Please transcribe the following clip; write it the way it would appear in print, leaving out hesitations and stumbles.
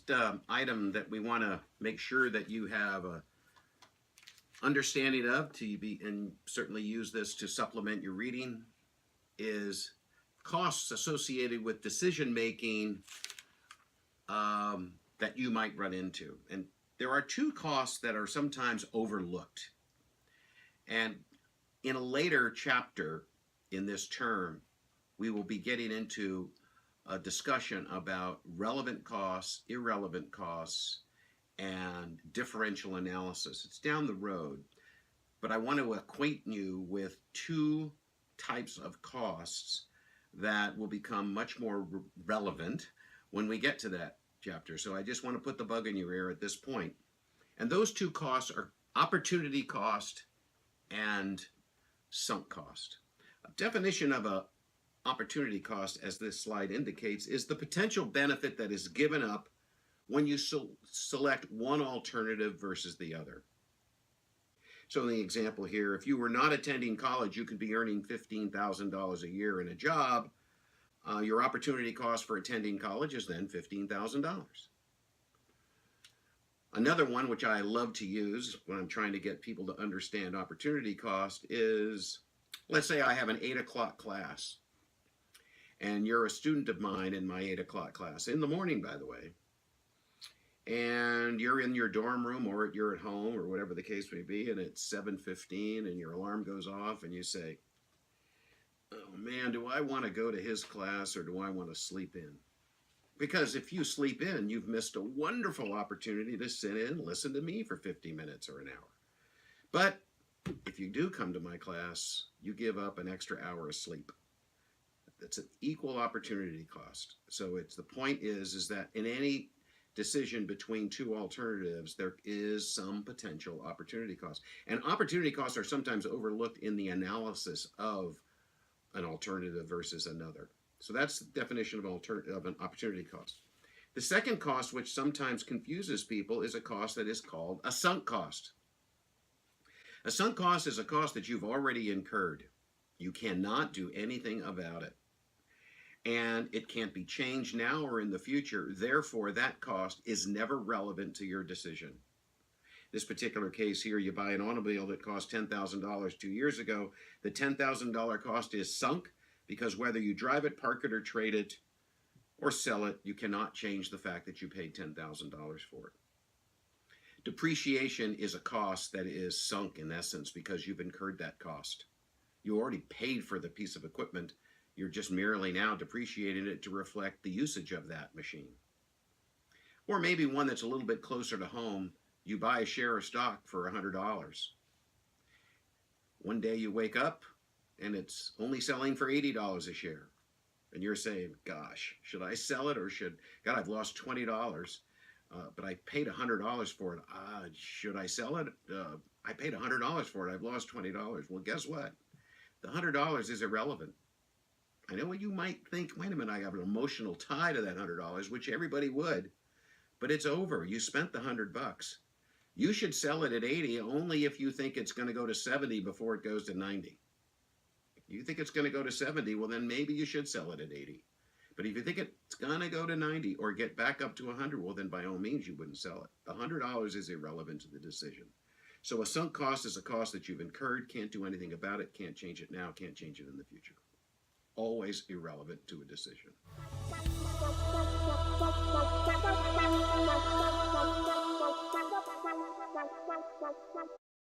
next item that we want to make sure that you have a understanding of to be, and certainly use this to supplement your reading, is costs associated with decision making that you might run into. And there are two costs that are sometimes overlooked. And in a later chapter in this term, we will be getting into a discussion about relevant costs, irrelevant costs, and differential analysis. It's down the road, but I want to acquaint you with two types of costs that will become much more relevant when we get to that chapter. So I just want to put the bug in your ear at this point. And those two costs are opportunity cost and sunk cost. A definition of a opportunity cost, as this slide indicates, is the potential benefit that is given up when you select one alternative versus the other. So in the example here, if you were not attending college, you could be earning $15,000 a year in a job. Your opportunity cost for attending college is then $15,000. Another one, which I love to use when I'm trying to get people to understand opportunity cost, is, let's say I have an 8 o'clock class, and you're a student of mine in my 8 o'clock class, in the morning, by the way, and you're in your dorm room or you're at home or whatever the case may be, and it's 7:15 and your alarm goes off and you say, oh man, do I want to go to his class or do I want to sleep in? Because if you sleep in, you've missed a wonderful opportunity to sit in and listen to me for 50 minutes or an hour. But if you do come to my class, you give up an extra hour of sleep. That's an equal opportunity cost. So the point is that in any decision between two alternatives, there is some potential opportunity cost. And opportunity costs are sometimes overlooked in the analysis of an alternative versus another. So that's the definition of an opportunity cost. The second cost, which sometimes confuses people, is a cost that is called a sunk cost. A sunk cost is a cost that you've already incurred. You cannot do anything about it. And it can't be changed now or in the future. Therefore, that cost is never relevant to your decision. This particular case here, you buy an automobile that cost $10,000 2 years ago. The $10,000 cost is sunk because whether you drive it, park it, or trade it, or sell it, you cannot change the fact that you paid $10,000 for it. Depreciation is a cost that is sunk in essence because you've incurred that cost. You already paid for the piece of equipment. You're just merely now depreciating it to reflect the usage of that machine. Or maybe one that's a little bit closer to home, you buy a share of stock for $100. One day you wake up and it's only selling for $80 a share. And you're saying, gosh, should I sell it or God, I've lost $20, but I paid $100 for it. Should I sell it? I paid $100 for it. I've lost $20. Well, guess what? The $100 is irrelevant. I know what you might think, wait a minute, I have an emotional tie to that $100, which everybody would, but it's over. You spent the $100. You should sell it at 80 only if you think it's going to go to 70 before it goes to 90. If you think it's going to go to 70, well then maybe you should sell it at 80. But if you think it's going to go to 90 or get back up to 100, well then by all means you wouldn't sell it. The $100 is irrelevant to the decision. So a sunk cost is a cost that you've incurred, can't do anything about it, can't change it now, can't change it in the future. Always irrelevant to a decision.